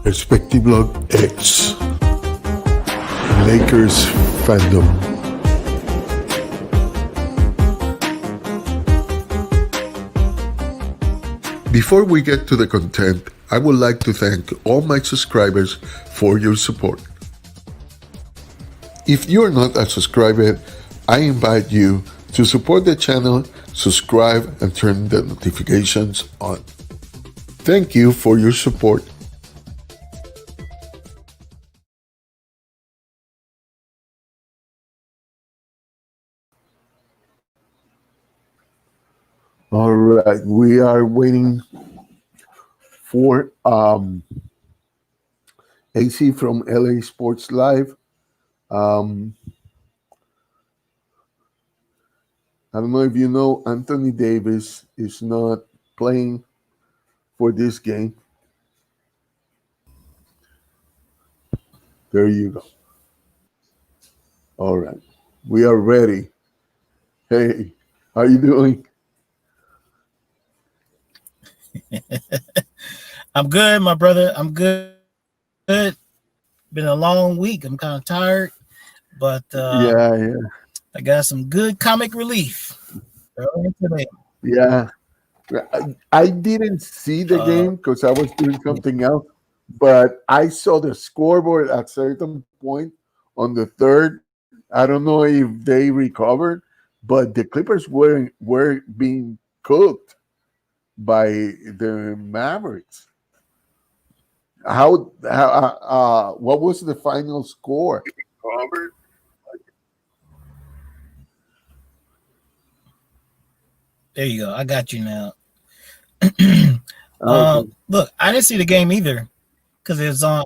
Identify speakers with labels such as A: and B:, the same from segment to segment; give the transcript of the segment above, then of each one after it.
A: Perspective Blog X Lakers-fandom. Before we get to the content, I would like to thank all my subscribers for your support. If you are not a subscriber, I invite you to support the channel, subscribe, and turn the notifications on. Thank you for your support. All right, we are waiting for AC from LA Sports Live. I don't know if you know, Anthony Davis is not playing for this game. There you go. All right, we are ready. Hey, how you doing?
B: I'm good, my brother. I'm good. Been a long week. I'm kind of tired, but
A: Yeah.
B: I got some good comic relief earlier today.
A: Yeah. I didn't see the game because I was doing something else, but I saw the scoreboard at certain point on the third. I don't know if they recovered, but the Clippers were being cooked by the Mavericks. What was the final score?
B: There you go. I got you now.
A: Okay.
B: Look, I didn't see the game either because it's on.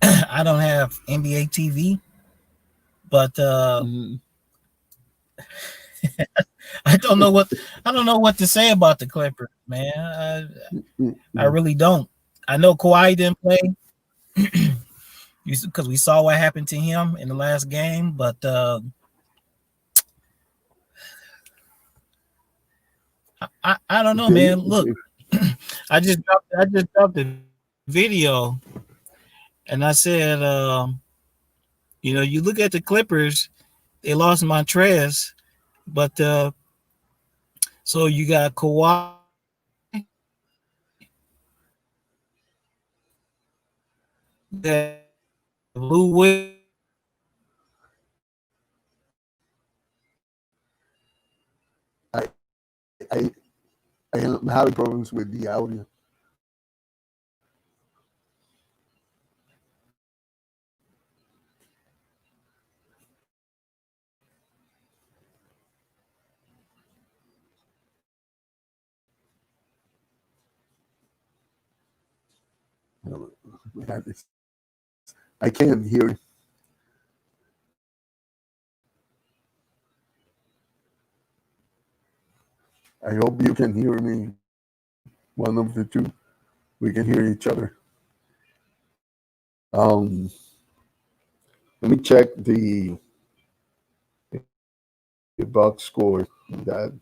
B: I don't have NBA TV, but I don't know what to say about the Clippers, man. I really don't. I know Kawhi didn't play because we saw what happened to him in the last game, but I don't know, man. Look, I just dropped the video, and I said, you look at the Clippers, they lost Montrez, but so you got Kawhi. That Lou Will.
A: I am having problems with the audio. I can't hear. I hope you can hear me. One of the two. We can hear each other. Let me check the box score. That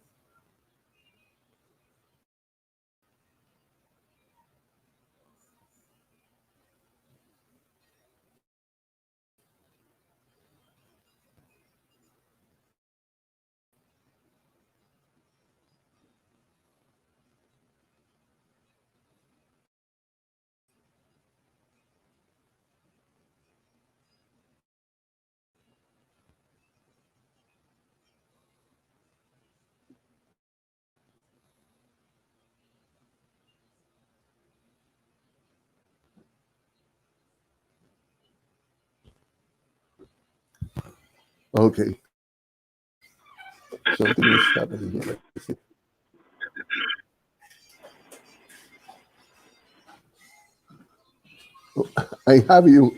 A: okay. Something is happening here. I have you.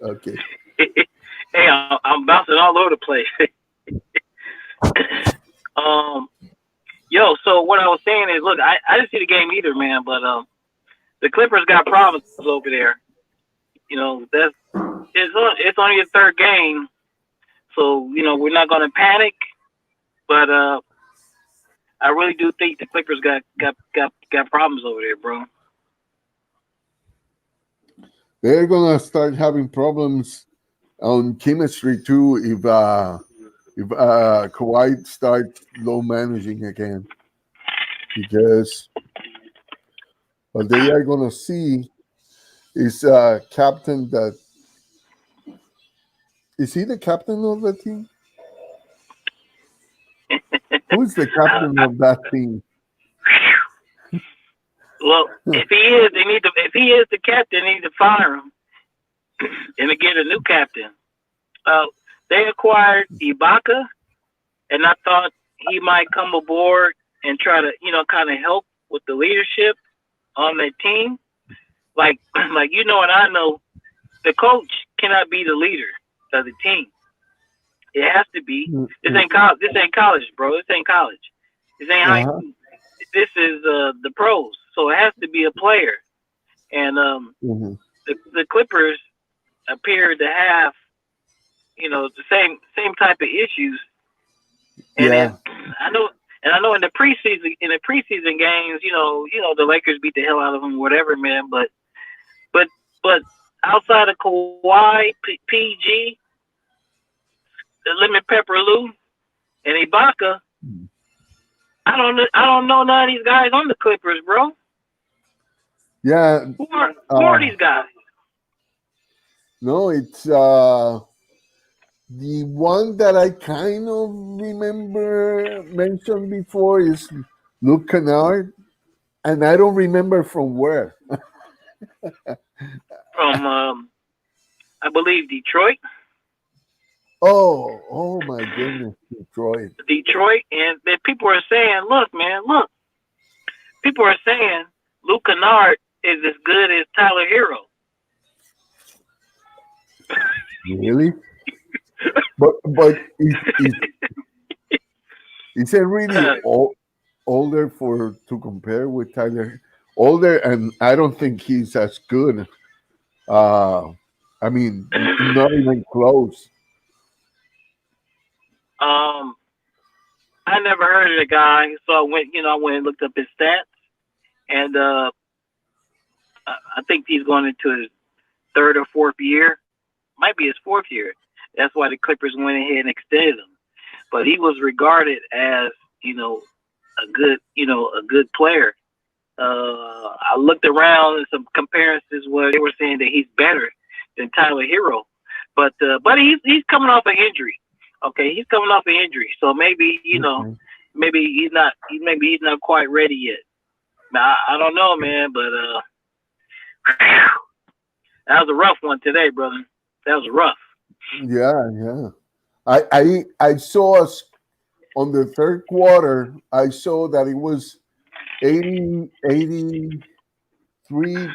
A: Okay.
C: Hey, I'm bouncing all over the place. So what I was saying is, look, I didn't see the game either, man, but the Clippers got problems over there. It's only the third game, so we're not gonna panic, but I really do think the Clippers got problems over there, bro.
A: they're gonna start having problems on chemistry too if Kawhi starts low managing again, because what they are gonna see is a captain that is he the captain of the team? Who is the captain of that team?
C: Well, if he is, they need to. If he is the captain, they need to fire him and to get a new captain. They acquired Ibaka, and I thought he might come aboard and try to, kind of help with the leadership on that team. Like and I know, the coach cannot be the leader of the team. It has to be. This ain't college. This ain't college, bro. This ain't college. This ain't high school. This is the pros. So it has to be a player. And the Clippers appear to have, the same type of issues. And then, I know in the preseason games, the Lakers beat the hell out of them, whatever, man. But outside of Kawhi, PG, the Lemon Pepper Lou, and Ibaka, I don't know none of these guys on the Clippers, bro.
A: Yeah.
C: Who are these guys?
A: No, it's the one that I kind of remember mentioned before is Luke Kennard, and I don't remember from where.
C: From I believe Detroit.
A: Oh my goodness,
C: Detroit, and then people are saying, look. People are saying Luke Kennard is as good as Tyler Hero.
A: Really? but is it really older to compare with Tyler? Older, and I don't think he's as good. I mean, not even close.
C: I never heard of the guy, so I went and looked up his stats, and I think he's going into his third or fourth year. Might be his fourth year. That's why the Clippers went ahead and extended him. But he was regarded as, a good player. I looked around and some comparisons where they were saying that he's better than Tyler Hero, but he's coming off an injury. Okay, he's coming off an injury, so maybe maybe he's not quite ready yet. Now I don't know, man, but that was a rough one today, brother. That was rough.
A: Yeah. I saw us on the third quarter. I saw that it was 83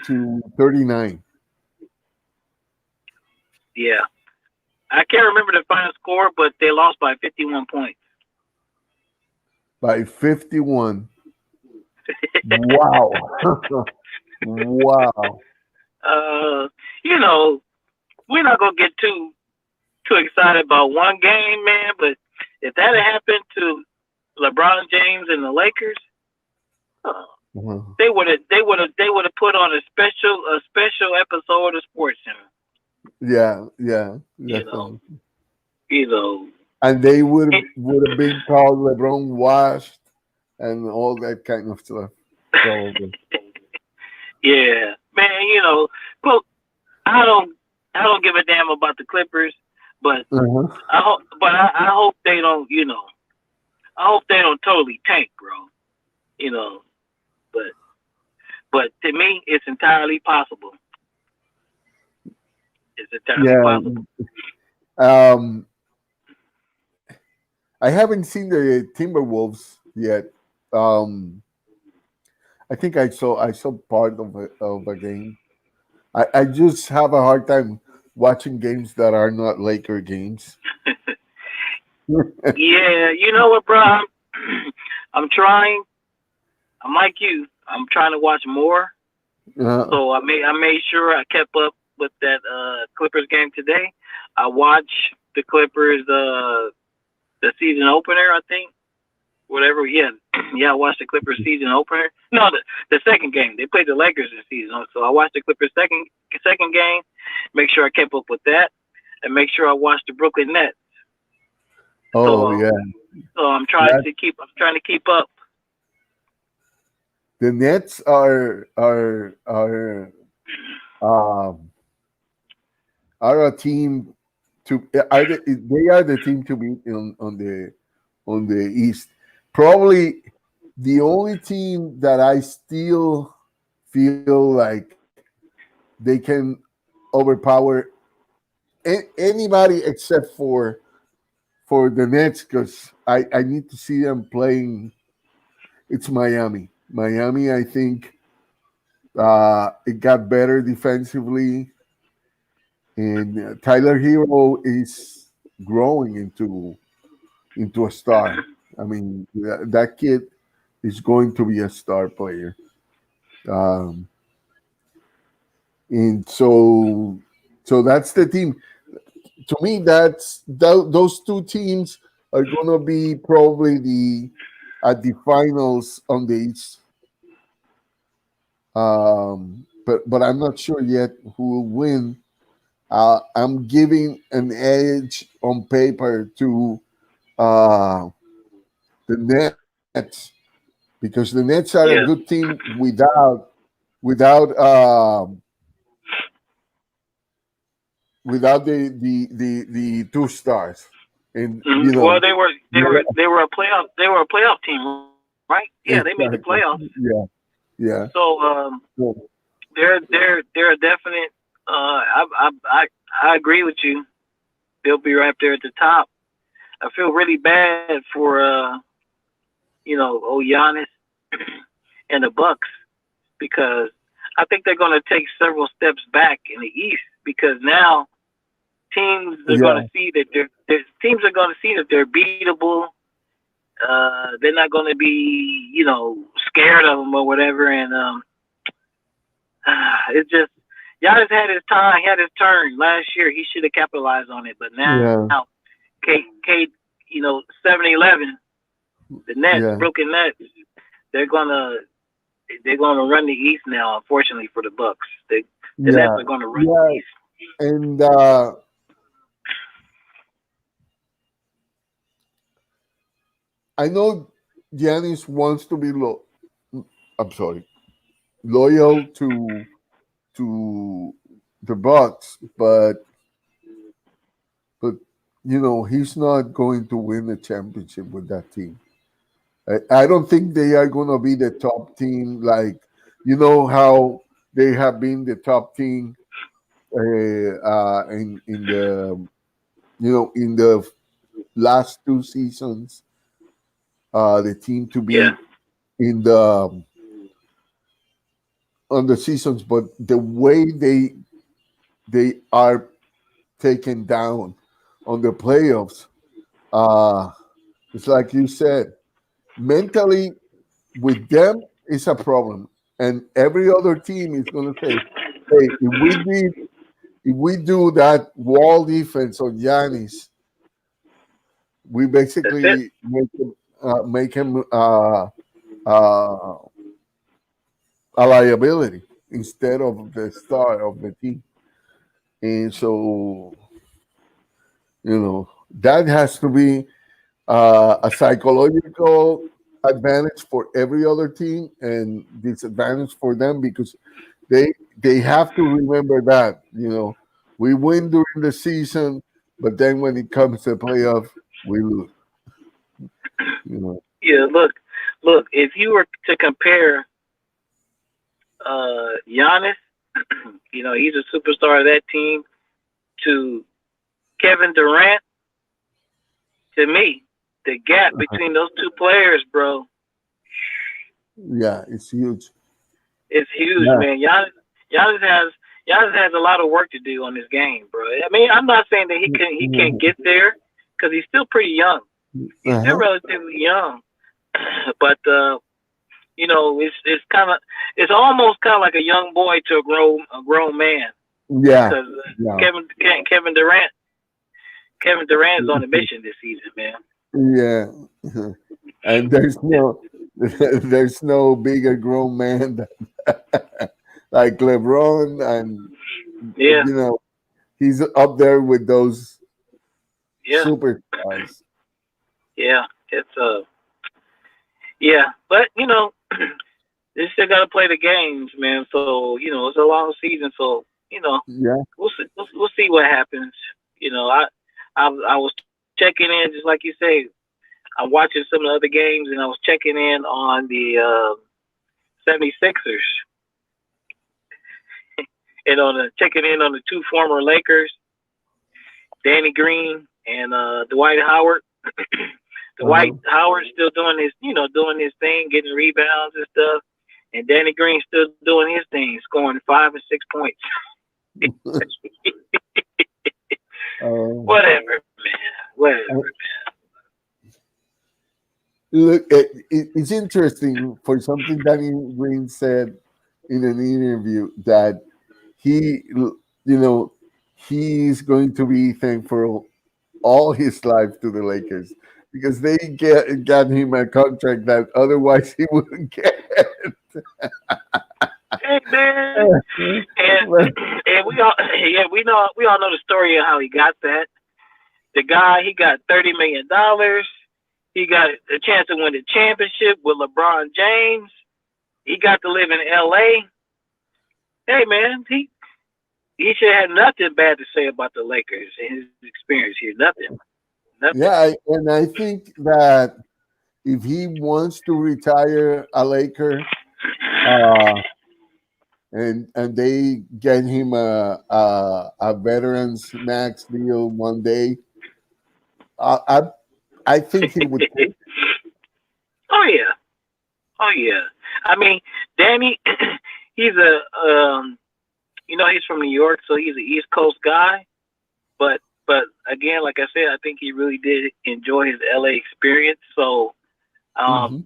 A: to 39.
C: Yeah. I can't remember the final score, but they lost by 51 points.
A: By 51. Wow. Wow.
C: We're not gonna get too excited about one game, man. But if that had happened to LeBron James and the Lakers, they would have put on a special episode of Sports Center.
A: Yeah. And they would have been called LeBron washed and all that kind of stuff. Probably.
C: Yeah, man. But I don't give a damn about the Clippers, but I hope they don't. I hope they don't totally tank, bro. But to me, it's entirely possible. It's entirely possible.
A: I haven't seen the Timberwolves yet. I think I saw part of a game. I just have a hard time watching games that are not Laker games.
C: Yeah, you know what, bro? I'm trying. I'm like you. I'm trying to watch more. So I made sure I kept up with that Clippers game today. I watched the Clippers the season opener, I think. Whatever, yeah, I watched the Clippers season opener. No, the second game. They played the Lakers this season, so I watched the Clippers second game. Make sure I kept up with that, and make sure I watched the Brooklyn Nets.
A: Oh
C: So,
A: yeah,
C: so I'm trying
A: that,
C: to keep. I'm trying to keep up.
A: the Nets um, are a team to they are the team to beat on the East. Probably the only team that I still feel like they can overpower anybody except for the Nets, because I need to see them playing. It's Miami. Miami, I think it got better defensively, and Tyler Hero is growing into a star. I mean, that kid is going to be a star player. Um, and so that's the team. To me, those two teams are gonna be probably the at the finals on the East. But I'm not sure yet who will win. I'm giving an edge on paper to uh, the Nets, because the Nets are a good
C: Yeah,
A: team without without the two stars, and
C: mhm.
A: you
C: Well,
A: know,
C: they were a playoff team, right? Yeah, they made the
A: exactly,
C: playoffs.
A: yeah, yeah.
C: So
A: So,
C: they're a definite. I agree with you. They'll be right there at the top. I feel really bad for Giannis and the Bucks, because I think they're going to take several steps back in the East, because now teams are going
A: yeah,
C: to see that they're beatable. They're not going to be scared of them or whatever, and it's just Giannis had his time, he had his turn last year. He should have capitalized on it, but now
A: yeah,
C: K 7-11, the Nets,
A: yeah,
C: Brooklyn Nets, they're gonna run the East now. Unfortunately for the Bucks, the Nets
A: yeah,
C: are gonna run the
A: yeah.
C: East.
A: And I know Giannis wants to be I'm sorry, loyal to the Bucks, but he's not going to win a championship with that team. I don't think they are going to be the top team, like how they have been the top team in the in the last two seasons. The team to
C: Yeah,
A: be in the on the seasons, but the way they are taken down on the playoffs, uh, it's like you said, mentally with them is a problem, and every other team is going to say, "Hey, if we do that wall defense on Giannis, we
C: that's it.
A: basically make him uh, a liability instead of the star of the team." And so, that has to be a psychological advantage for every other team and disadvantage for them, because they have to remember that we win during the season, but then when it comes to playoff, we lose. You know,
C: Yeah, look. If you were to compare Giannis, he's a superstar of that team, to Kevin Durant. To me, the gap between those two players, bro,
A: yeah, it's huge.
C: is huge,
A: Yeah,
C: man. Giannis has Giannis has a lot of work to do on his game, bro. I mean, I'm not saying that he can't get there, because he's still pretty young. He's still
A: uh-huh.
C: relatively young, but it's almost kind of like a young boy to a grown man,
A: Yeah,
C: because
A: yeah,
C: Kevin Kevin Durant Kevin Durant is on a mission this season, man.
A: yeah. And there's no there's no bigger grown man than, like LeBron, and
C: Yeah.
A: You know, he's up there with those
C: Yeah.
A: superstars.
C: Yeah. It's yeah, but they still got to play the games, man. So it's a long season. So
A: Yeah.
C: we'll see what happens. I was checking in just like you say. I'm watching some of the other games, and I was checking in on the 76ers and checking in on the two former Lakers, Danny Green and Dwight Howard. Dwight Howard's still doing his thing, getting rebounds and stuff. And Danny Green's still doing his thing, scoring 5 and 6 points. Whatever, man. Whatever.
A: Look, it's interesting for something Danny Green said in an interview that he, he's going to be thankful all his life to the Lakers because they got him a contract that otherwise he wouldn't get.
C: Hey, man. And we all know the story of how he got that. The guy, he got $30 million. He got a chance to win the championship with LeBron James. He got to live in LA. Hey, man, he should have nothing bad to say about the Lakers and his experience here. Nothing.
A: Yeah, and I think that if he wants to retire a Laker, and they get him a veterans max deal one day, I think he would.
C: Oh yeah. I mean, Danny, he's he's from New York, so he's an East Coast guy. But again, like I said, I think he really did enjoy his LA experience. So, hell,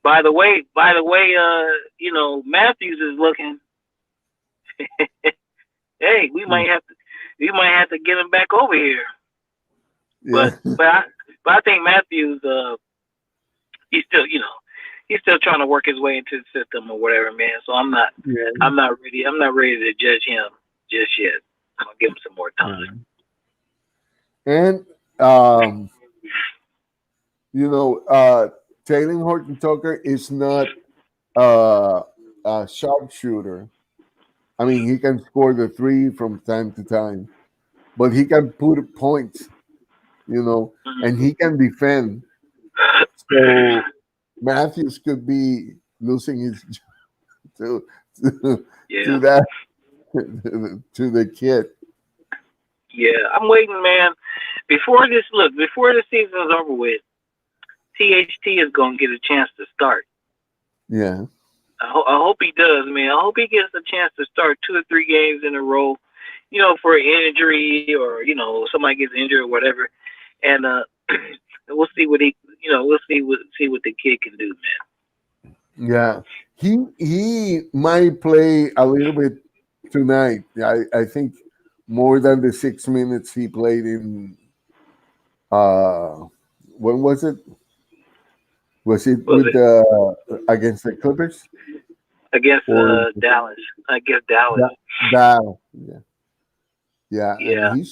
C: by the way, Matthews is looking. Hey, we might have to get him back over here.
A: Yeah.
C: But I think Matthews, he's still trying to work his way into the system or whatever, man. So I'm not ready to judge him just yet. I'm gonna give him some more time.
A: And Taylor Horton Tucker is not a sharpshooter. I mean, he can score the three from time to time, but he can put points, and he can defend. So Matthews could be losing his to that to the kid.
C: Yeah, I'm waiting, man. Before the season's over with, THT is gonna get a chance to start.
A: Yeah.
C: I hope he does, man. I hope he gets a chance to start 2 or 3 games in a row, for an injury or somebody gets injured or whatever, and we'll see what we'll see what the kid can do, man.
A: Yeah, he might play a little bit tonight. I think more than the 6 minutes he played in. When was it? Was it against the Clippers?
C: Against Dallas. Against Dallas.
A: Dallas. Yeah. And he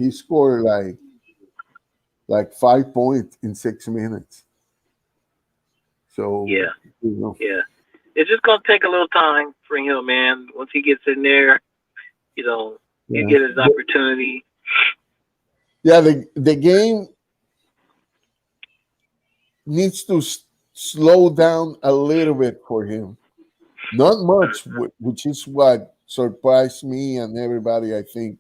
A: scored like 5 points in 6 minutes. So
C: yeah. It's just gonna take a little time for him, man. Once he gets in there, he'll get his opportunity.
A: Yeah, the game needs to slow down a little bit for him. Not much, which is what surprised me and everybody, I think.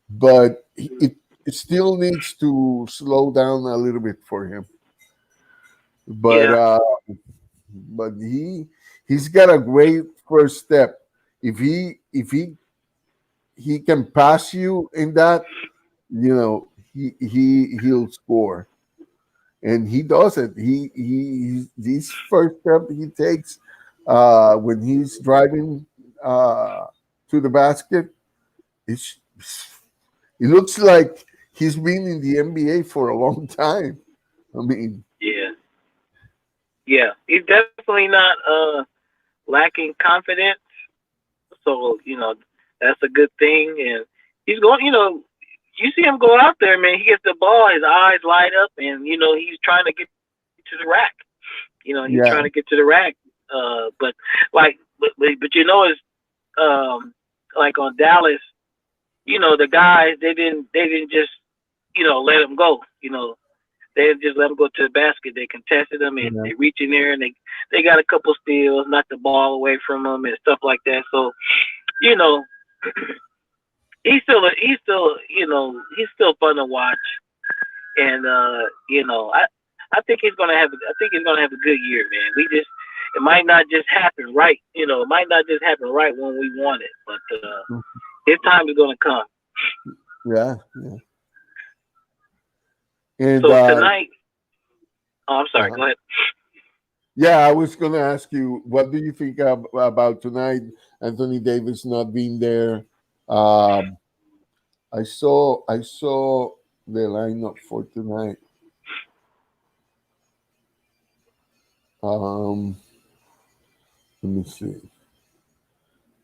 A: But it still needs to slow down a little bit for him. But but he's got a great first step. If he can pass you in that, he'll score. And he does it. His first step he takes when he's driving to the basket, it looks like he's been in the NBA for a long time. I mean,
C: yeah, he's definitely not lacking confidence, So that's a good thing. And he's going. You see him go out there, man. He gets the ball, his eyes light up, and he's trying to get to the rack. He's
A: Yeah.
C: trying to get to the rack. But it's like on Dallas, the guys they didn't just let him go. They just let him go to the basket. They contested him and they reach in there and they got a couple steals, knocked the ball away from him and stuff like that. So he's still fun to watch. And I think he's gonna have a good year, man. It might not just happen right, it might not just happen right when we want it, but his time is gonna come.
A: Yeah. And
C: so tonight, I'm sorry, go ahead.
A: Yeah, I was going to ask you, what do you think about tonight? Anthony Davis not being there. I saw the lineup for tonight. Let me see.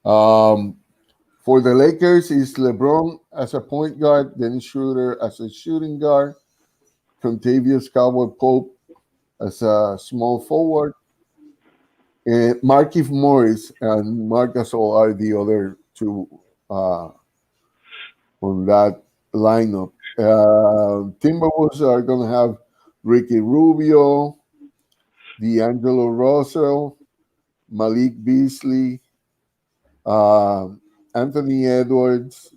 A: For the Lakers, is LeBron as a point guard, Dennis Schroeder as a shooting guard, Contavious Cowboy-Pope as a small forward, and Markieff Morris and Marc Gasol are the other two on that lineup. Timberwolves are going to have Ricky Rubio, D'Angelo Russell, Malik Beasley, Anthony Edwards,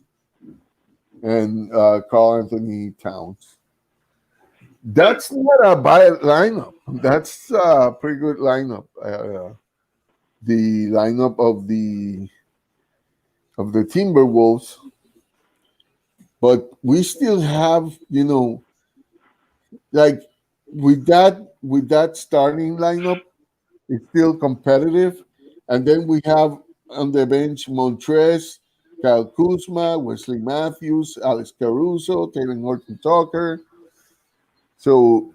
A: and Karl Anthony Towns. That's not a bad lineup. That's a pretty good lineup. The lineup of the Timberwolves, but we still have, like with that starting lineup, it's still competitive, and then we have on the bench Montrez, Kyle Kuzma, Wesley Matthews, Alex Caruso, Taylor Horton-Tucker. So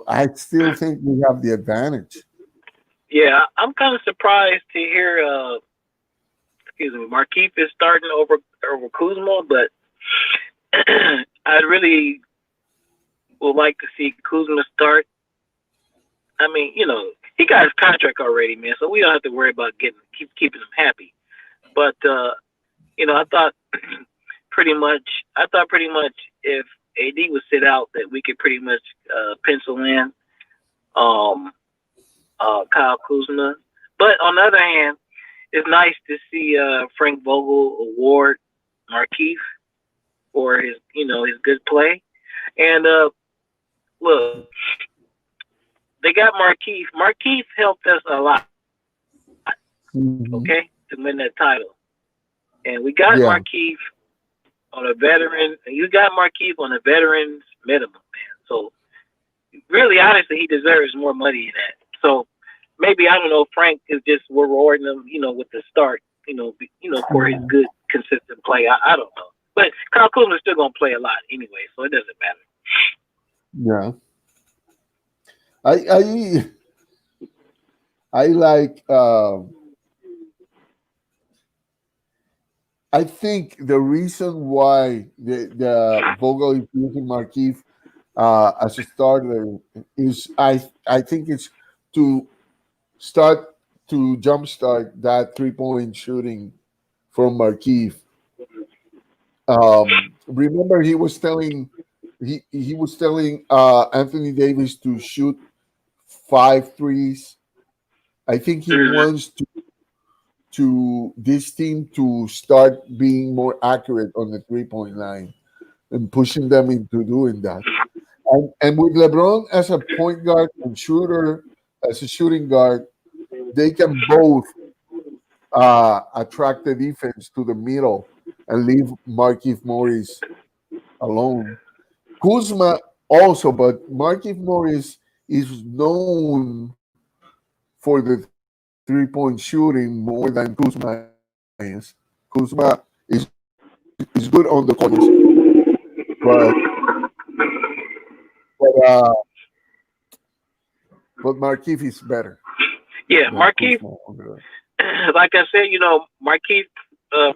A: I still think we have the advantage.
C: Yeah, I'm kind of surprised to hear, Markieff is starting over Kuzma, but I really would like to see Kuzma start. I mean, he got his contract already, man, so we don't have to worry about keeping him happy. But I thought pretty much if AD would sit out, that we could pretty much pencil in Kyle Kuzma. But on the other hand, it's nice to see Frank Vogel award Markieff for his good play. And look, they got Markieff. Markieff helped us a lot, okay, to win that title. And we got Markieff on a veteran. You got Markieff on a veteran's minimum, man. So really, honestly, he deserves more money than that. So maybe, I don't know, Frank is just, we're rewarding him, with the start, for his good, consistent play. I don't know. But Kyle Kuzma is still going to play a lot anyway, so it doesn't matter.
A: Yeah. I like, I think the reason why the Vogel is using Markieff as a starter is I think it's to jumpstart that 3-point shooting from Markieff. Remember, he was telling Anthony Davis to shoot 5 threes. I think he wants to this team to start being more accurate on the 3-point line and pushing them into doing that. And with LeBron as a point guard and Schroeder as a shooting guard, they can both attract the defense to the middle and leave Markieff Morris alone. Kuzma also, but Markieff Morris is known for the 3-point shooting more than Kuzma is. Kuzma is good on the corners, but Markieff is better.
C: Yeah, Markieff. like I said, Marquise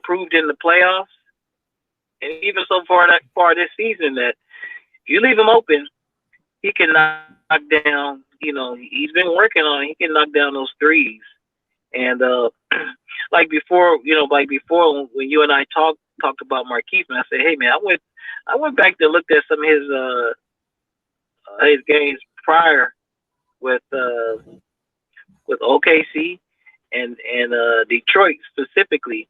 C: proved in the playoffs, and even so far this season that you leave him open, he can knock down. He's been working on it. He can knock down those threes. And like before when you and I talked about Marquise, and I said, hey man, I went back to look at some of his games prior with OKC and Detroit specifically.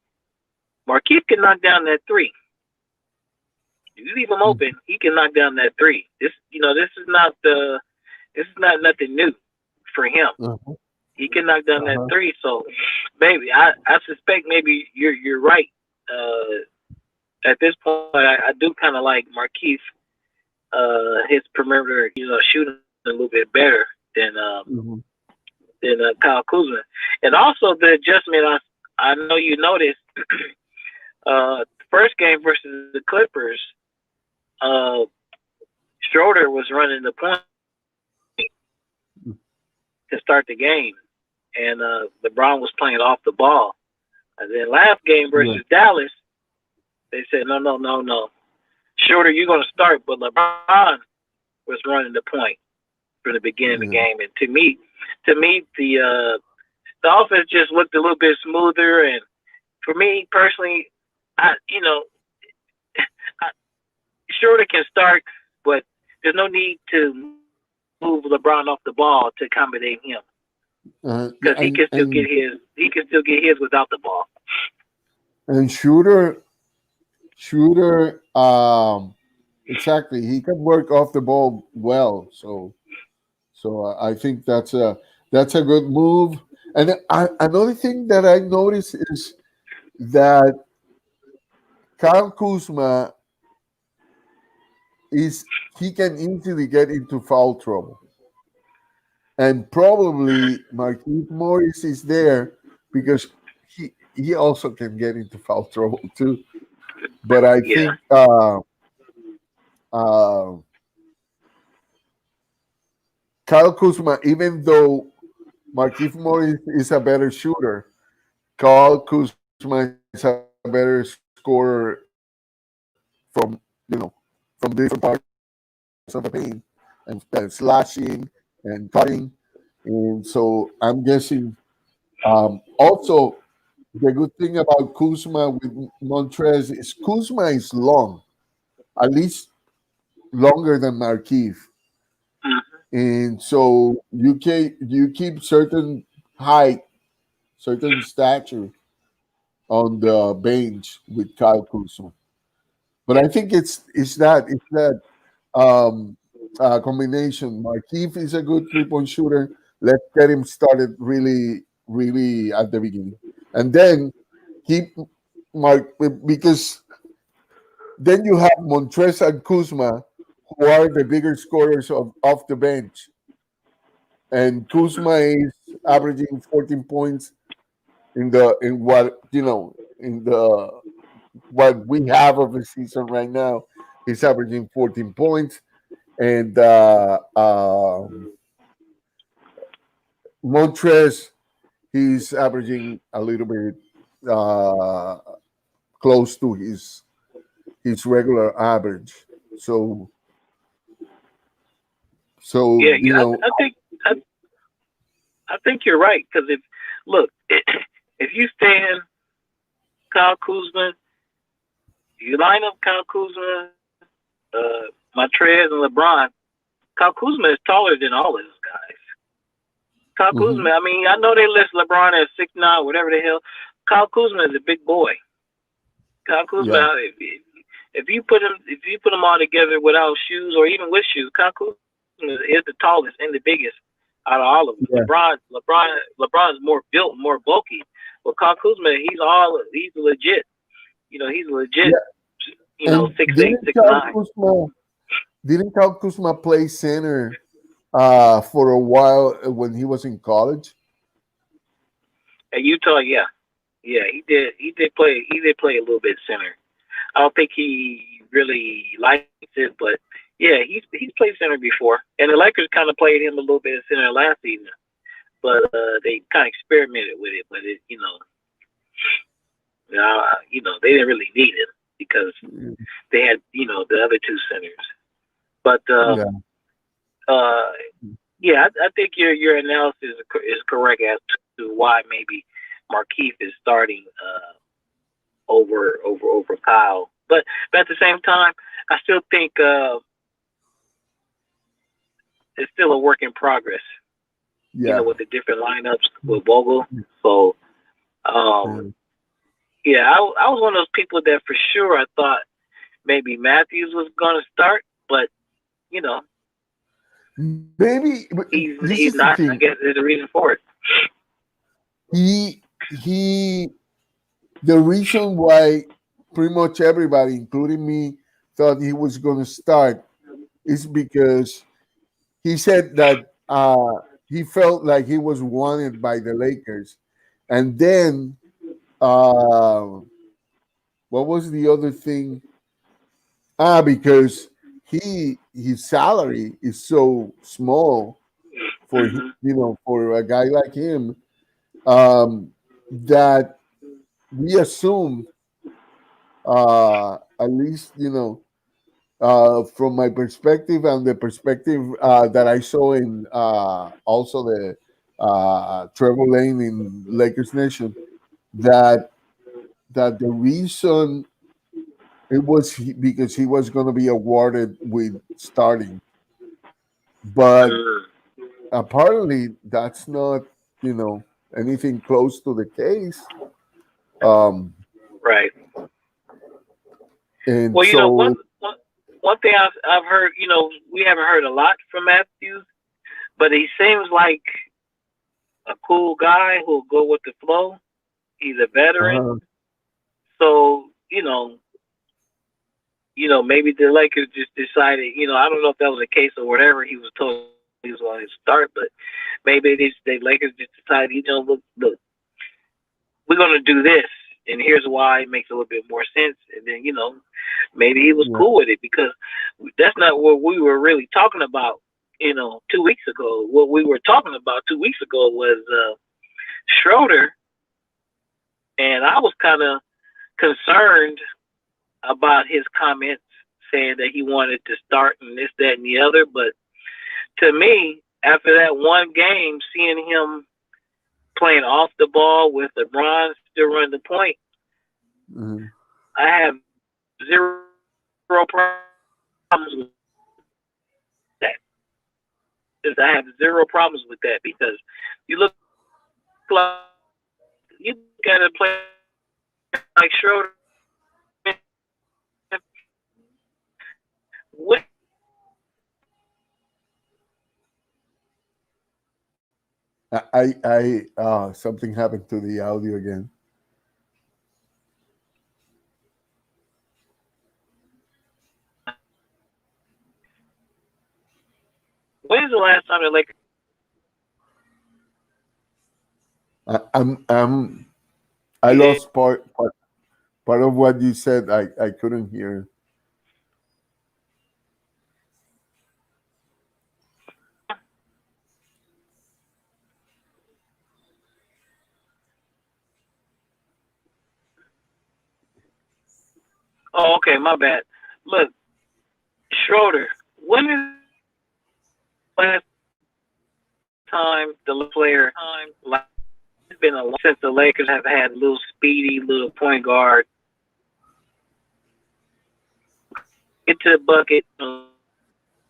C: Marquise can knock down that three. You leave him open, he can knock down that three. This is not nothing new for him.
A: Uh-huh.
C: He can knock down that three. So, maybe I suspect maybe you're right. At this point, I do kind of like Marquise, his perimeter, shooting a little bit better than Kyle Kuzma. And also the adjustment I know you noticed. First game versus the Clippers, Schroeder was running the point to start the game, and LeBron was playing off the ball. And then last game versus Dallas, they said, no. Schroeder, you're going to start, but LeBron was running the point from the beginning of the game. And to me, the offense just looked a little bit smoother. And for me personally, Schroeder can start, but there's no need to move LeBron off the ball to accommodate him, because he can still get his. He can still get his without the ball.
A: And Shooter, exactly. He can work off the ball well. So I think that's a good move. And another thing that I noticed is that Kyle Kuzma he can easily get into foul trouble. And probably Marquise Morris is there because he also can get into foul trouble too. But I think Kyle Kuzma, even though Marquise Morris is a better shooter, Kyle Kuzma is a better scorer from different parts of the paint and slashing and cutting. And so I'm guessing also the good thing about Kuzma with Montrez is Kuzma is long, at least longer than Marquise. And so you keep certain height, certain stature on the bench with Kyle Kuzma. But I think it's that combination. Marquise is a good 3-point shooter. Let's get him started really, really at the beginning, and then keep because then you have Montrez and Kuzma, who are the bigger scorers off the bench, and Kuzma is averaging 14 points in what we have of the season right now. He's averaging 14 points, and Montrez, he's averaging a little bit close to his regular average. So
C: yeah, I think you're right, because if you stand Kyle Kuzma, you line up Kyle Kuzma, Montrez, and LeBron. Kyle Kuzma is taller than all of those guys. Kyle Kuzma, I mean, I know they list LeBron as 6'9", whatever the hell. Kyle Kuzma is a big boy. Kyle Kuzma, if you put them all together without shoes or even with shoes, Kyle Kuzma is the tallest and the biggest out of all of them. Yeah. LeBron is more built, more bulky. But Kyle Kuzma, he's legit. He's legit. Yeah. 6'8", 6'9".
A: Didn't Kyle Kuzma play center for a while when he was in college?
C: At Utah, yeah, he did. He did play a little bit center. I don't think he really likes it, but yeah, he's played center before. And the Lakers kind of played him a little bit at center last season, but they kind of experimented with it. But They didn't really need him because they had, the other two centers. But
A: Yeah.
C: I think your analysis is correct as to why maybe Markeith is starting over Kyle. But at the same time, I still think it's still a work in progress.
A: Yeah.
C: With the different lineups with Vogel. So, I was one of those people that for sure I thought maybe Matthews was going to start, but
A: Maybe this
C: he's
A: is the
C: not. I
A: thing.
C: guess there's a reason for it.
A: He the reason why pretty much everybody, including me, thought he was going to start is because he said that he felt like he was wanted by the Lakers, and then what was the other thing? Because his salary is so small for for a guy like him, that we assume, at least from my perspective and the perspective that I saw in also the Trevor Lane in Lakers Nation, that the reason it was because he was going to be awarded with starting, but apparently that's not anything close to the case.
C: Right.
A: And
C: Well,
A: so
C: one thing I've heard, we haven't heard a lot from Matthews, but he seems like a cool guy who'll go with the flow. He's a veteran, so maybe the Lakers just decided, I don't know if that was the case or whatever. He was told he was going to start, but maybe the Lakers just decided, look, we're going to do this, and here's why it makes a little bit more sense. And then, maybe he was cool with it, because that's not what we were really talking about, 2 weeks ago. What we were talking about 2 weeks ago was Schroeder, and I was kind of concerned about his comments saying that he wanted to start and this, that, and the other. But to me, after that one game, seeing him playing off the ball with LeBron still running the point, I have zero problems with that. I have zero problems with that, because you look like you got to play like Schroeder. What?
A: I something happened to the audio again.
C: When's the last time the Lakers?
A: I lost part of what you said. I couldn't hear.
C: Oh, okay, my bad. Look, Schroeder, when is the last time the player it's been a long since the Lakers have had a little speedy little point guard get to the bucket in a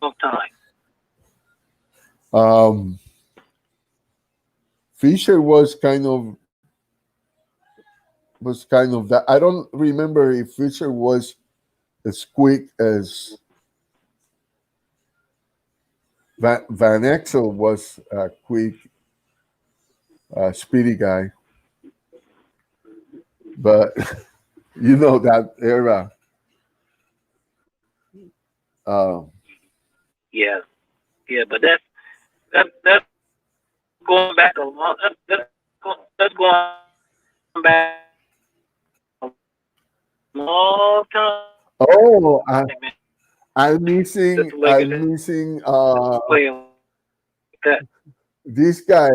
C: long time.
A: Fisher was kind of that. I don't remember if Fisher was as quick as Van Exel was a quick, speedy guy. But that era.
C: Yeah, but that's going back a long. That's going back a long time.
A: Oh, I'm missing
C: playing that
A: this guy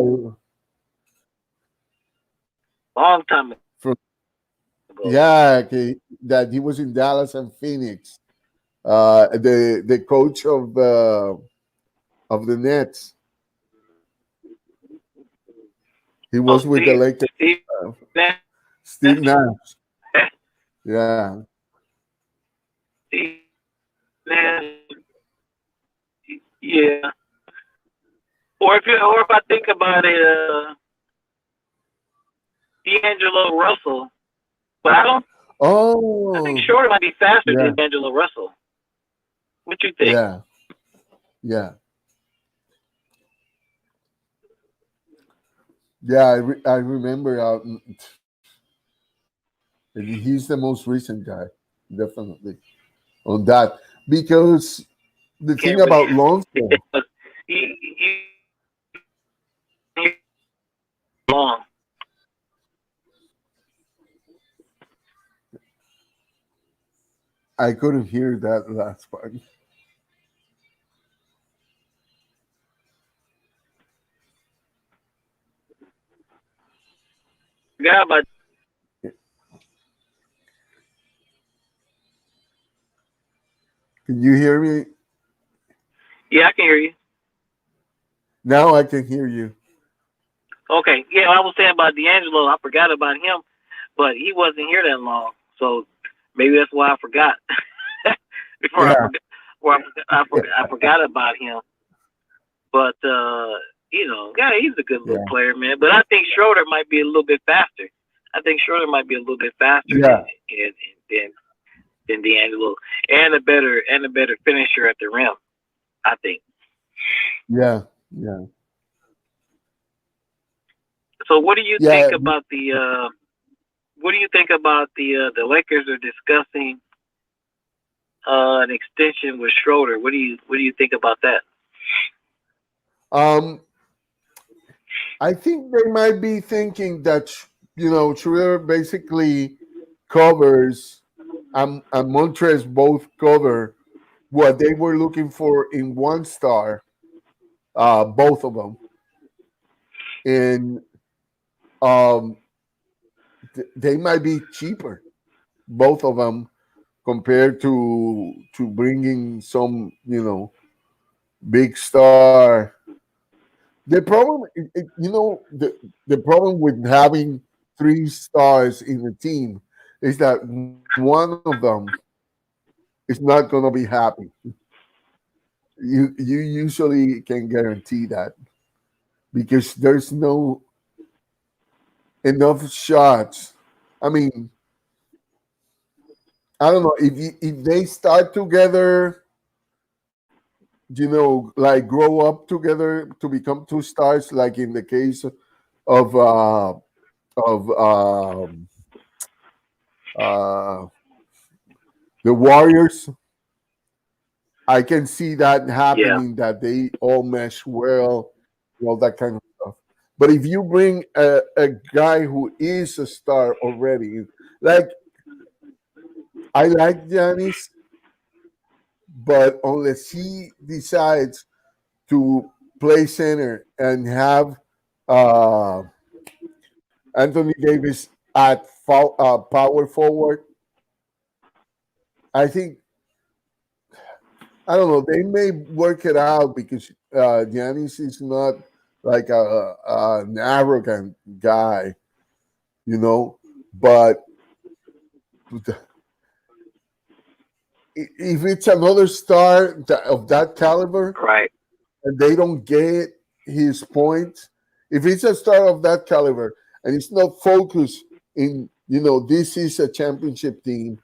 C: long time ago.
A: from
C: ago.
A: Yeah, that he was in Dallas and Phoenix. The coach of the Nets. He
C: Oh,
A: was with the Lakers.
C: Steve
A: Uh,
C: Nash.
A: Steve Nash. Yeah.
C: Steve Nash. Yeah. Or if I think about it, D'Angelo Russell, but I think
A: Oh,
C: Shorter might be faster
A: yeah,
C: than D'Angelo Russell. What you think?
A: yeah, yeah, yeah. I remember. He's the most recent guy, definitely on that because the
C: Can't
A: thing
C: really.
A: about Lonzo,
C: He long.
A: I couldn't hear that last part.
C: Yeah, but
A: Can you hear me?
C: yeah, I can hear you.
A: Now I can hear you.
C: Okay, yeah, I was saying about D'Angelo. I forgot about him, but he wasn't here that long, so maybe that's why I forgot. Before I
A: Yeah,
C: forgot, I forgot about him. But yeah, he's a good little
A: yeah,
C: player, man. But I think Schroeder might be a little bit faster. I think Schroeder might be a little bit faster
A: yeah,
C: than than D'Angelo, and a better finisher at the rim. I think.
A: yeah, yeah,
C: So, what do you
A: yeah.
C: think about the? What do you think about the Lakers are discussing an extension with Schroeder? What do you think about that?
A: Um, I think they might be thinking that Schroeder basically covers and Montrez both cover what they were looking for in one star, both of them, and um, they might be cheaper, both of them, compared to bringing some big star. The problem, the problem with having three stars in the team is that one of them is not going to be happy. You usually can guarantee that because there's no enough shots. I mean, I don't know if they start together, like grow up together to become two stars, like in the case of of uh, the Warriors. I can see that
C: Yeah,
A: happening, that they all mesh well, all that kind of stuff. But if you bring a guy who is a star already, like I like Giannis, but unless he decides to play center and have uh, Anthony Davis at power forward, I think I don't know. They may work it out because Giannis is not like an arrogant guy, you know. But if it's another star of that caliber
C: right.
A: and they don't get his point, if it's a star of that caliber and it's not focused in, this is a championship team.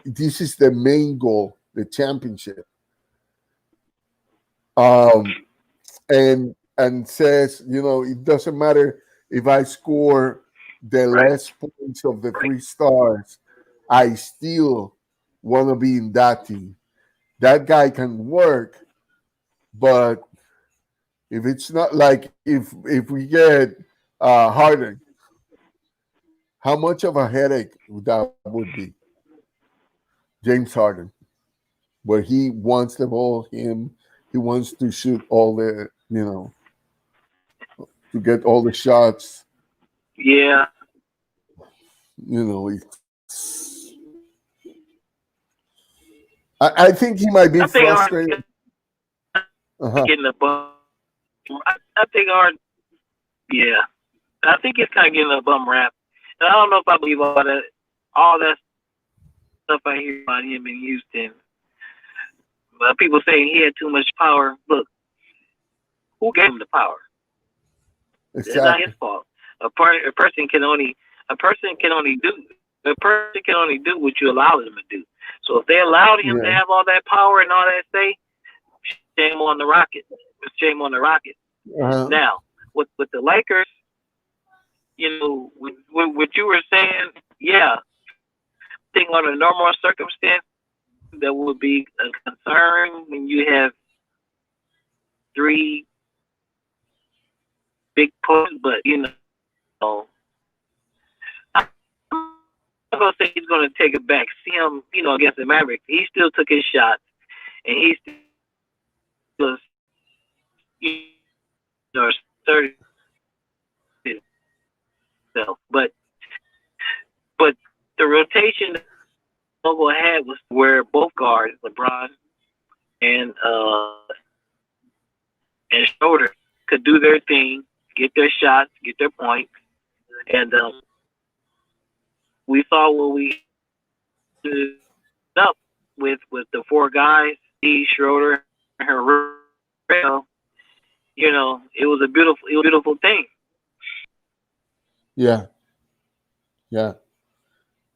A: This is the main goal, the championship. Um, and says, it doesn't matter if I score the
C: Right.
A: less points of the three stars, I still want to be in that team. That guy can work, but if it's not like if we get Harden, how much of a headache that would be? James Harden, where he wants the ball, he wants to shoot all the, to get all the shots.
C: Yeah,
A: You know, I think he might be
C: I think Harden's
A: frustrated. Uh-huh.
C: getting a bum. I think Harden, yeah, I think it's kind of getting a bum rap. And I don't know if I believe all that stuff I hear about him in Houston. People saying he had too much power. Look, who gave him the power? It's not his
A: Exactly.
C: fault. A person can only do what you allow them to do. So if they allowed him to
A: Yeah.
C: have all that power and all that say, shame on the Rockets. Shame on the Rockets.
A: Uh-huh.
C: Now, with the Lakers, what you were saying, yeah, I think under normal circumstance that would be a concern when you have three big players, but I'm not gonna say he's gonna take it back. See him, against the Mavericks. He still took his shots, and he still, asserted himself. But the rotation that Noble had was where both guards, LeBron and Schroeder, could do their thing, get their shots, get their points, and we saw what we ended up with the four guys, Steve, Schroeder, and Herrera. It was a beautiful thing.
A: Yeah. Yeah.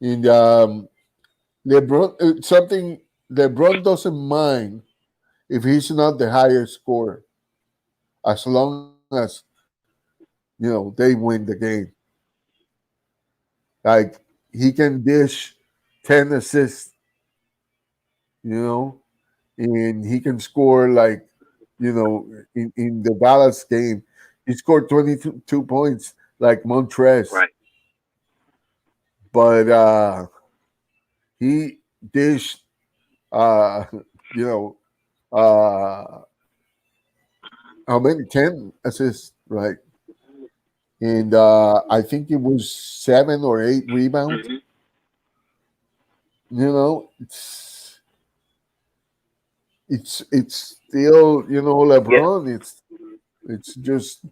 A: And LeBron, something LeBron doesn't mind if he's not the highest scorer, as long as they win the game. Like he can dish 10 assists, you know, and he can score like in the Dallas game, he scored 22 points like Montrez,
C: Right.
A: but he dished uh, you know uh, how many 10 assists, right? And I think it was 7 or 8 rebounds.
C: Mm-hmm.
A: It's still
C: Yeah.
A: LeBron. It's just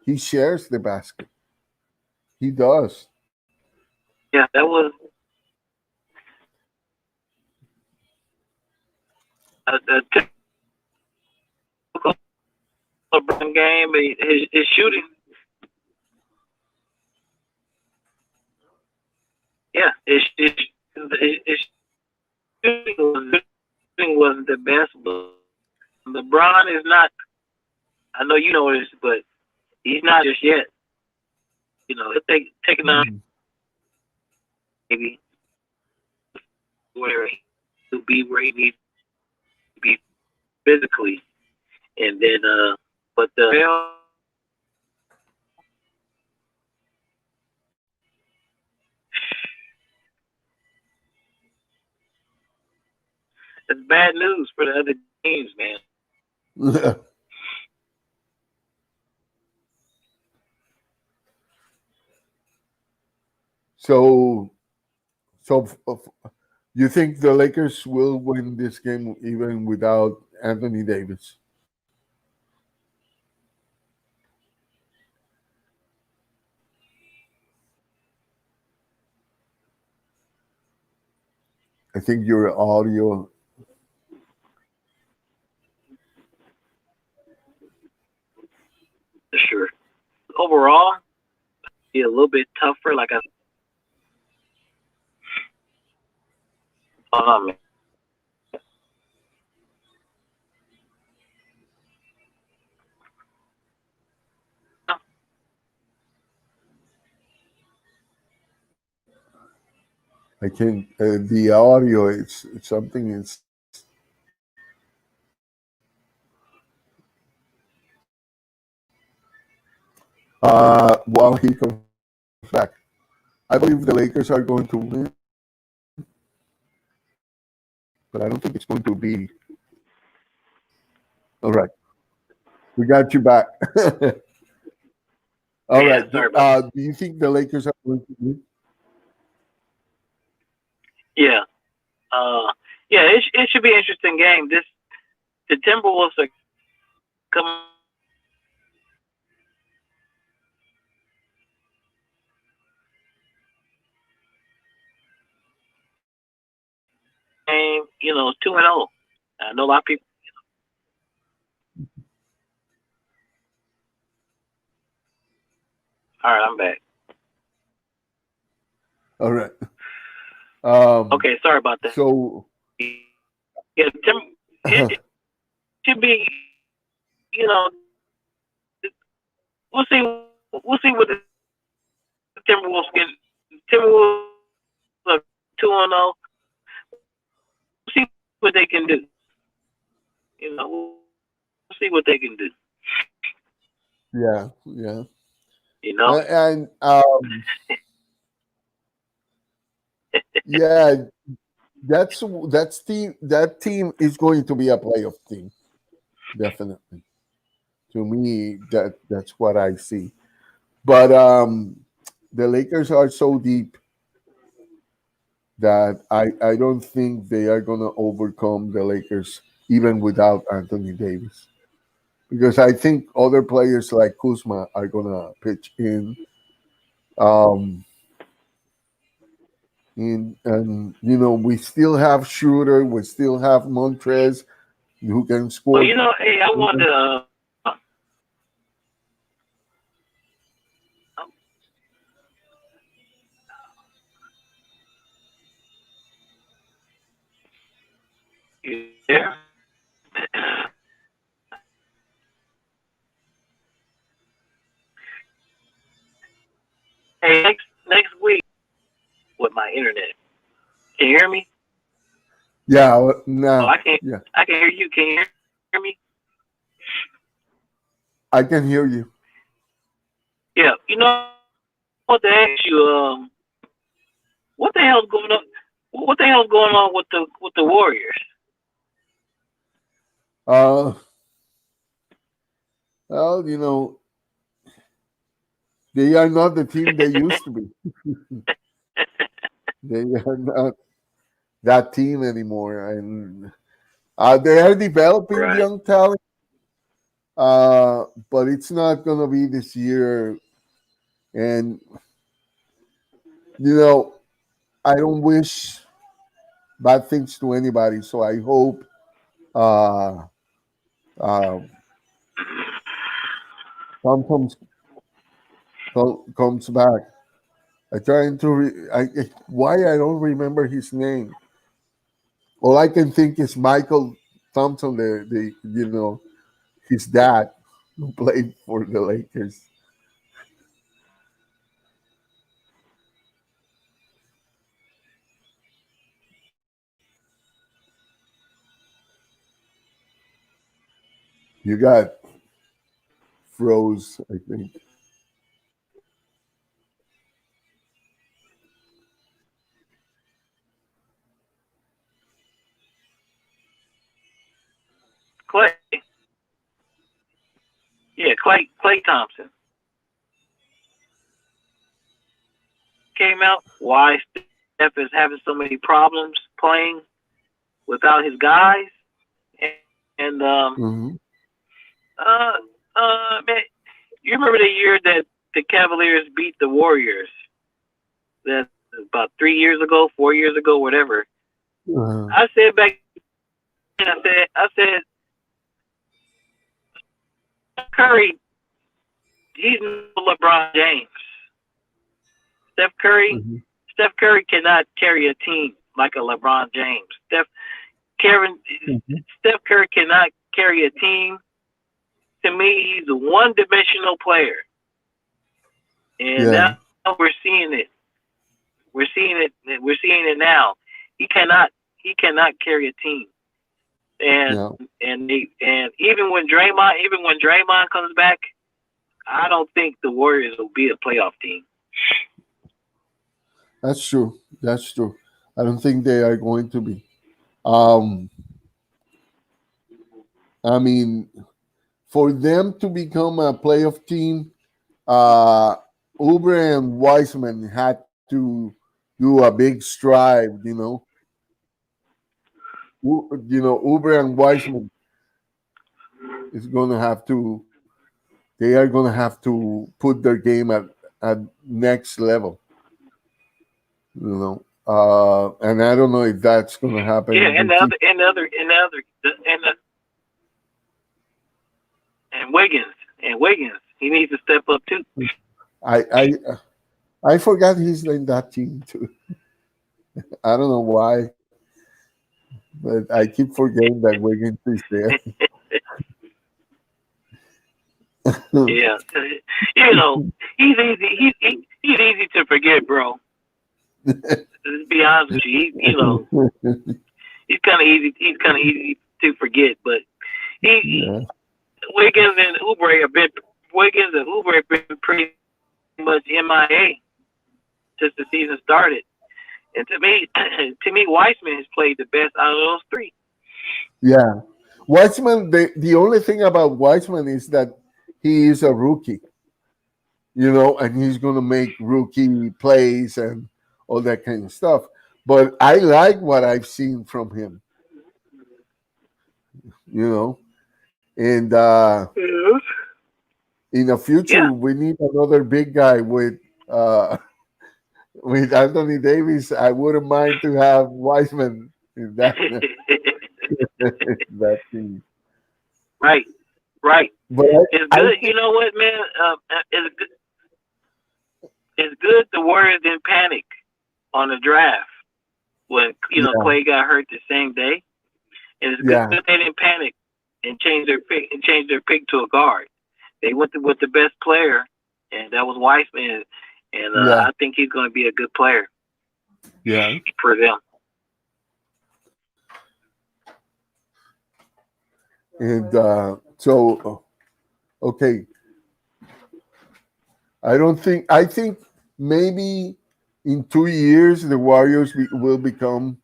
A: he shares the basket. He does.
C: Yeah. That was a typical LeBron game. His shooting. Yeah. His shooting wasn't the best, but LeBron is not. I know you know this, but he's not just yet. He'll take another
A: Mhm.
C: maybe where he'll be where he needs to be physically, and then but the it's bad news for the other teams, man.
A: so you think the Lakers will win this game even without Anthony Davis? I think your audio.
C: For sure. Overall, be a little bit tougher. Like man.
A: I think the audio it's something is while he comes back. I believe the Lakers are going to win, but I don't think it's going to be. All right, we got you back. All
C: Yeah,
A: right.
C: sorry about
A: Do you think the Lakers are going to win?
C: Yeah. Yeah. It should be an interesting game. The Timberwolves are coming. Game, 2-0. I know a lot of people. All right, I'm back.
A: All right.
C: Okay, sorry about that.
A: So
C: Yeah, it should be. You know, we'll see. We'll see what the Timberwolves get. Timberwolves are 2-0. We'll see what they can do. We'll see what they can do.
A: yeah,
C: You know.
A: and yeah, that team is going to be a playoff team, definitely. To me, that's what I see. But the Lakers are so deep that I don't think they are gonna overcome the Lakers even without Anthony Davis. Because I think other players like Kuzma are gonna pitch in. Um, and we still have Shooter, we still have Montrez who can
C: Well,
A: score.
C: hey, I want to. You there? Hey, next week with my internet. Can you hear me?
A: Yeah,
C: Oh,
A: no,
C: I can.
A: yeah,
C: I can hear you. Can you hear me?
A: I can hear you.
C: Yeah. What the heck? What the hell's going on? What the hell's going on with the Warriors?
A: Uh, well, they are not the team they used to be. They are not that team anymore, and they are developing
C: Right.
A: young talent. But it's not gonna be this year. And you know, I don't wish bad things to anybody. So I hope uh, uh, Tom comes back. I trying to why I don't remember his name. All I can think is Michael Thompson, the his dad who played for the Lakers. You got froze, I think.
C: Clay. Yeah, Clay Thompson came out. Why Steph is having so many problems playing without his guys, and
A: Mm-hmm.
C: man, you remember the year that the Cavaliers beat the Warriors? That about 3 years ago, 4 years ago, whatever.
A: Uh,
C: I said back then, I said Curry, he's no LeBron James. Steph Curry,
A: mhm.
C: Steph Curry cannot carry a team like a LeBron James. Kevin,
A: Mhm.
C: Steph Curry cannot carry a team. To me, he's a one-dimensional player, and
A: Yeah,
C: now we're seeing it. We're seeing it. We're seeing it now. He cannot. He cannot carry a team. And
A: yeah,
C: and even when Draymond comes back, I don't think the Warriors will be a playoff team.
A: that's true. That's true. I don't think they are going to be. Um, I mean, for them to become a playoff team, uh, Uber and Wiseman had to do a big stride. Uber and Weissman is going to have to. They are going to have to put their game at next level. And I don't know if that's going to happen.
C: Yeah, and Wiggins, he needs to step up too.
A: I forgot he's in that team too. I don't know why, but I keep forgetting that Wiggins is there.
C: Yeah, he's easy. He's easy to forget, bro. Let's be honest with you. He's kind of easy. He's kind of easy to forget, but Wiggins and Oubre have been pretty much MIA since the season started. And to me, Weissman has played the best out of those three.
A: Yeah, Weissman. The only thing about Weissman is that he is a rookie, and he's going to make rookie plays and all that kind of stuff. But I like what I've seen from him, and in the future we need another big guy with Anthony Davis. I wouldn't mind to have Weissman in that that team.
C: Right. But it's good. You know what, man? It's good. It's good the Warriors didn't panic on the draft when Clay got hurt the same day, and it's good that they didn't panic and change their pick to a guard. They went with the best player, and that was Weissman. And I think he's going to be a good player.
A: Yeah,
C: for them.
A: And so, okay. I think maybe in 2 years the Warriors will become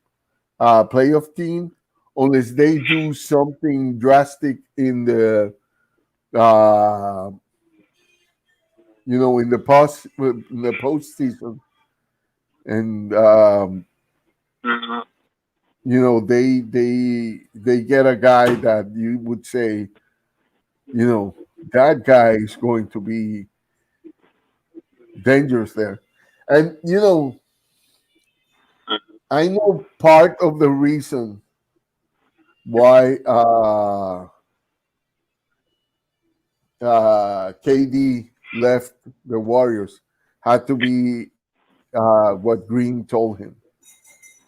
A: a playoff team unless they do something drastic in the in the postseason, and they get a guy that you would say, that guy is going to be dangerous there. And I know part of the reason why KD left the Warriors had to be what Green told him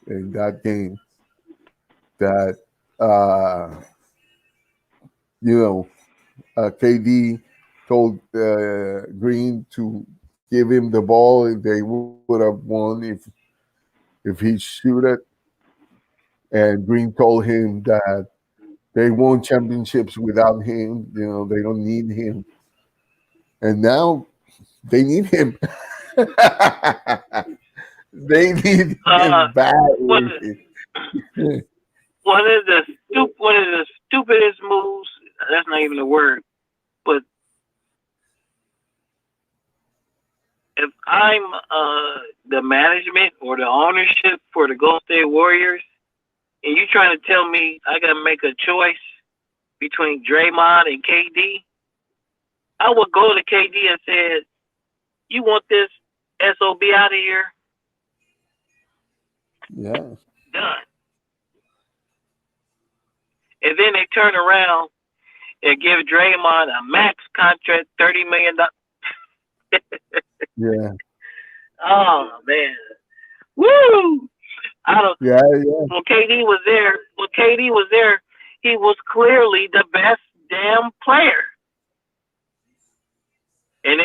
A: in that game, that KD told Green to give him the ball, and they would have won if he shoot it. And Green told him that they won championships without him. They don't need him. And now they need him. They need him badly.
C: One of the stupidest moves. That's not even a word, but if I'm the management or the ownership for the Golden State Warriors, and you trying to tell me I gotta make a choice between Draymond and KD, I would go to KD and say, "You want this SOB out of here?"
A: Yeah.
C: Done. And then they turn around and give Draymond a max contract, $30 million.
A: Yeah.
C: Oh man. Woo!
A: Yeah.
C: When KD was there, he was clearly the best damn player. And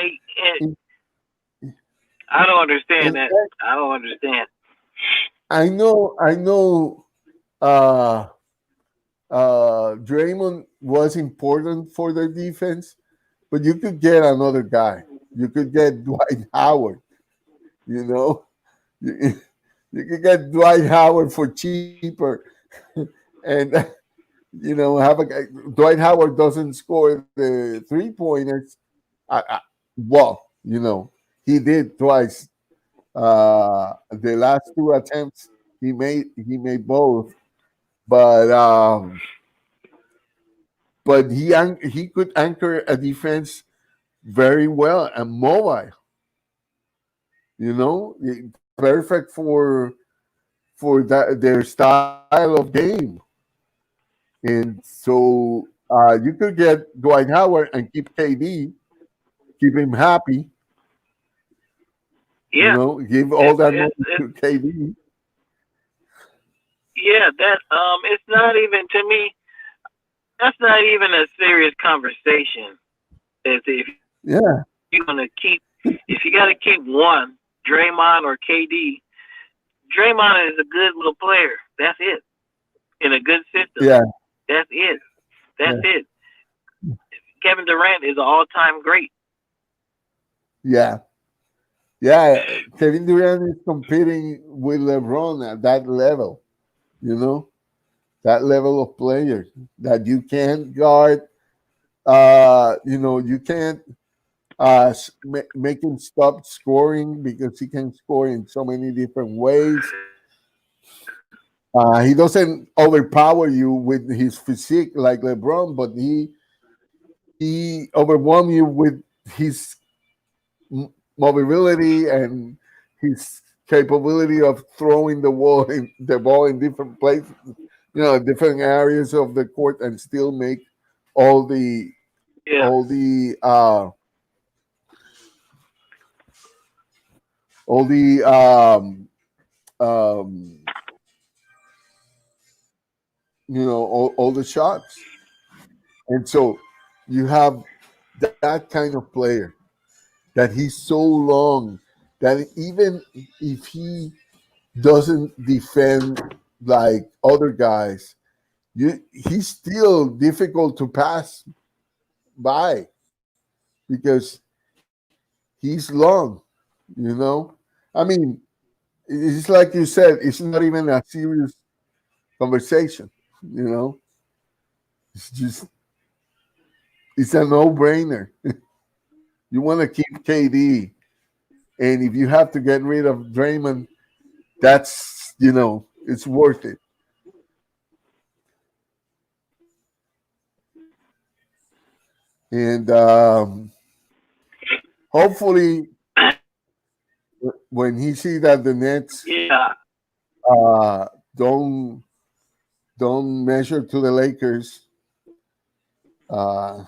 C: I don't understand that. I don't understand.
A: I know Draymond was important for their defense, but you could get another guy. You could get Dwight Howard. You could get Dwight Howard for cheaper, and have a guy. Dwight Howard doesn't score the 3-pointers. He did twice The last two attempts he made both, but he could anchor a defense very well and mobile. Perfect for their style of game. And so you could get Dwight Howard and keep KD, keep him happy.
C: Yeah,
A: Give all
C: it's,
A: that money
C: it's, it's
A: to KD.
C: yeah. That it's not even to me. That's not even a serious conversation. As if
A: Yeah,
C: you're gonna keep, if you got to keep one, Draymond or KD. Draymond is a good little player. That's it. In a good system.
A: yeah,
C: That's it. That's
A: yeah,
C: it. Kevin Durant is an all-time great.
A: yeah, yeah. Kevin Durant is competing with LeBron at that level. You know, that level of player that you can't guard. You can't make him stop scoring because he can score in so many different ways. He doesn't overpower you with his physique like LeBron, but he overwhelm you with his mobility and his capability of throwing the ball in different places, different areas of the court, and still make all the
C: Yeah.
A: all the uh, all the um, all the shots. And so you have that kind of player that he's so long that even if he doesn't defend like other guys, he's still difficult to pass by because he's long, you know? I mean, it's like you said, it's not even a serious conversation, you know? It's just, it's a no brainer. You want to keep KD, and if you have to get rid of Draymond, that's, it's worth it. And hopefully, when he see that the Nets
C: Yeah.
A: uh, don't don't measure to the Lakers,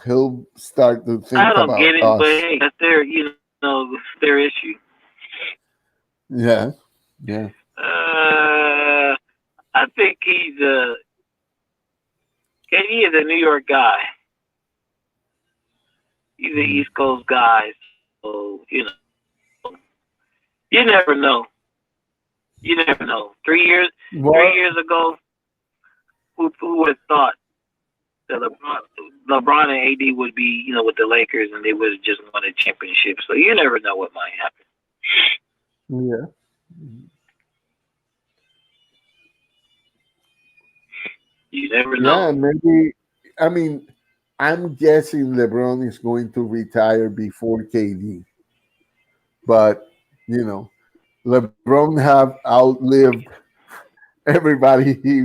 A: he'll start to
C: I
A: think
C: don't
A: about
C: get it, but
A: us.
C: hey, that's their, their issue.
A: Yeah, yeah,
C: I think KD is a New York guy. He's an
A: mhm.
C: East Coast guy, so you never know. You never know. 3
A: Well,
C: years ago, who would have thought that LeBron and AD would be, with the Lakers, and they would have just won a championship. So you never know what might happen.
A: yeah,
C: You never
A: yeah.
C: know.
A: Maybe. I mean, I'm guessing LeBron is going to retire before KD, but you know, LeBron have outlived everybody he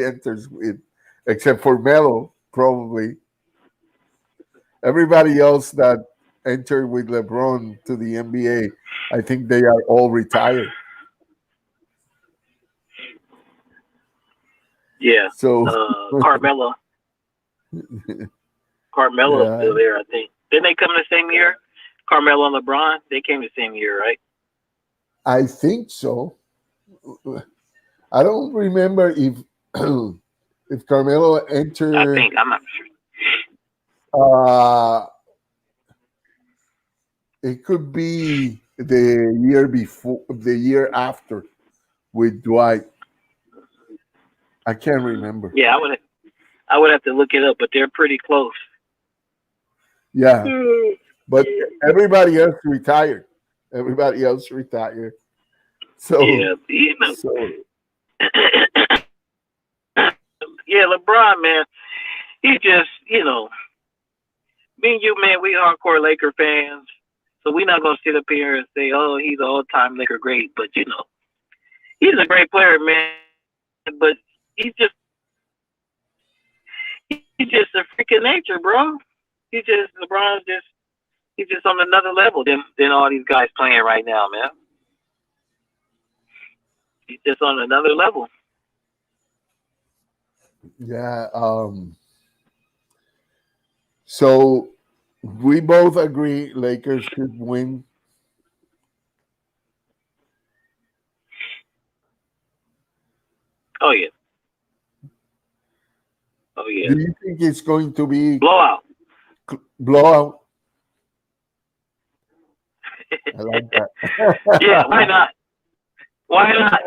A: enters with, except for Melo, probably. Everybody else that entered with LeBron to the NBA, I think they are all retired.
C: Yeah.
A: So
C: Carmelo. Carmelo's
A: yeah,
C: still there, I think. Didn't they come the same year? Carmelo and LeBron, they came the same year, right?
A: I think so. I don't remember if if Carmelo
C: I
A: entered.
C: think. I'm not sure.
A: Uh, it could be the year before, the year after with Dwight. I can't remember.
C: Yeah, I would have to look it up, but they're pretty close.
A: Yeah, but everybody else retired. Everybody else retired. So,
C: Yeah,
A: so
C: yeah, LeBron, man, he just, me and you, man, we hardcore Laker fans. So we're not gonna sit up here and say, "Oh, he's an all-time Laker great," but he's a great player, man. But he's just a freaking nature, bro. LeBron's just he's just on another level than all these guys playing right now, man. He's just on another level.
A: Yeah. So we both agree Lakers should win.
C: Oh yeah. Oh yeah.
A: Do you think it's going to be
C: Blowout.
A: blowout? I like that.
C: Yeah, why not? Why not?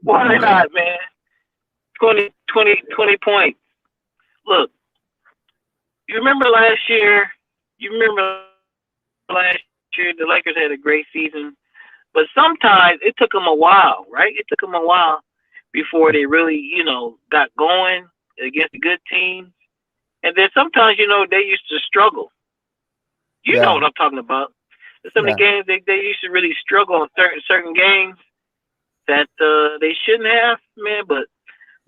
C: Why not, man? 20 points. Look, you remember last year? You remember last year the Lakers had a great season, but sometimes it took them a while, right? It took them a while before they really, got going against the good teams. And then sometimes, they used to struggle. You know what I'm talking about. There's some of the games they used to really struggle on certain games that they shouldn't have, man. But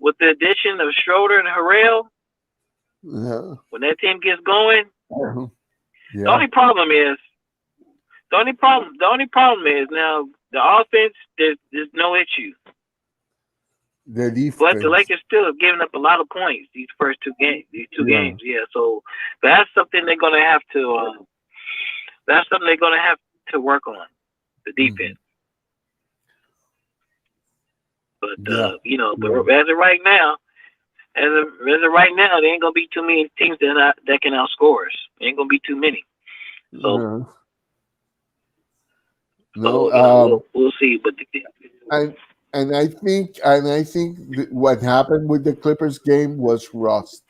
C: with the addition of Schroeder and Harrell, when that team gets going, the only problem is now the offense. There's no issue.
A: The defense.
C: But the Lakers still have given up a lot of points these first two games. Yeah. So that's something they're gonna have to. That's something they're gonna have to work on, the defense. But but as of right now, they ain't gonna be too many teams that can outscore us. There ain't gonna be too many. So, we'll see. But
A: and I think what happened with the Clippers game was rust.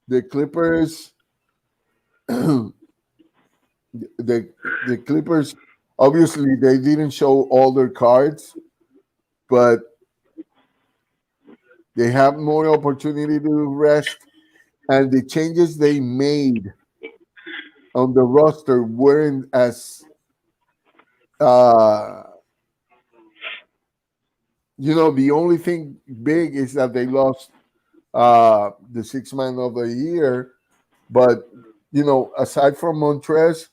A: The Clippers, the Clippers, obviously they didn't show all their cards, but they have more opportunity to rest, and the changes they made on the roster weren't as the only thing big is that they lost the sixth man of the year, but aside from Montrez,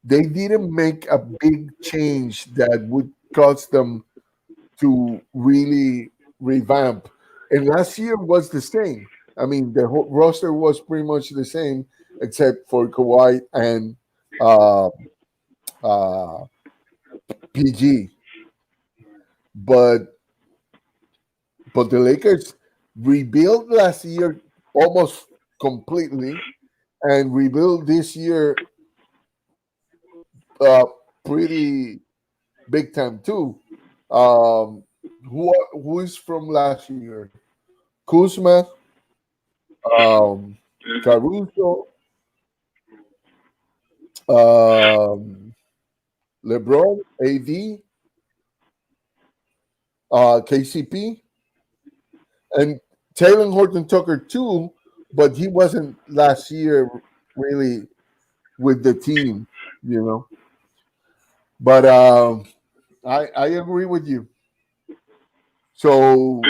A: they didn't make a big change that would cause them to really revamp. And last year was the same. I mean, the whole roster was pretty much the same, except for Kawhi and PG. But the Lakers rebuilt last year almost completely, and rebuilt this year pretty big time too. Who is from last year? Kuzma, Caruso, LeBron, AD, KCP, and Taylor Horton Tucker too, but he wasn't last year really with the team, But I agree with you. So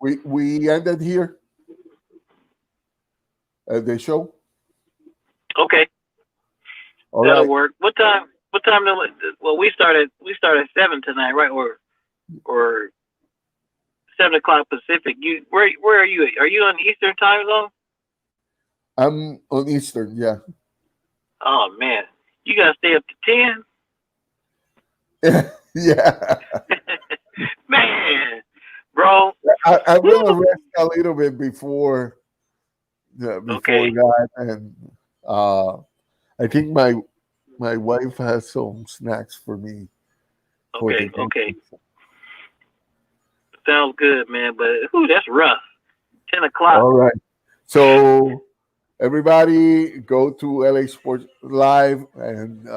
A: we ended here at the show.
C: Okay, that'll work. What time? Well, we started 7 tonight, right? Or 7 o'clock Pacific. Where are you? Are you on Eastern time zone?
A: I'm on Eastern, yeah.
C: Oh man, you gotta stay up to 10.
A: Yeah.
C: Man, bro.
A: I will rest a little bit before that, and I think my wife has some snacks for me.
C: Okay. Sounds good, man. But that's rough. 10 o'clock.
A: All right. So everybody, go to LA Sports Live and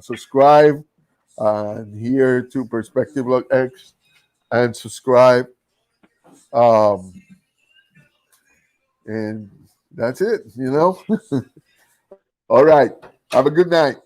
A: subscribe. And here to Perspective Log X and subscribe. And That's it. All right. Have a good night.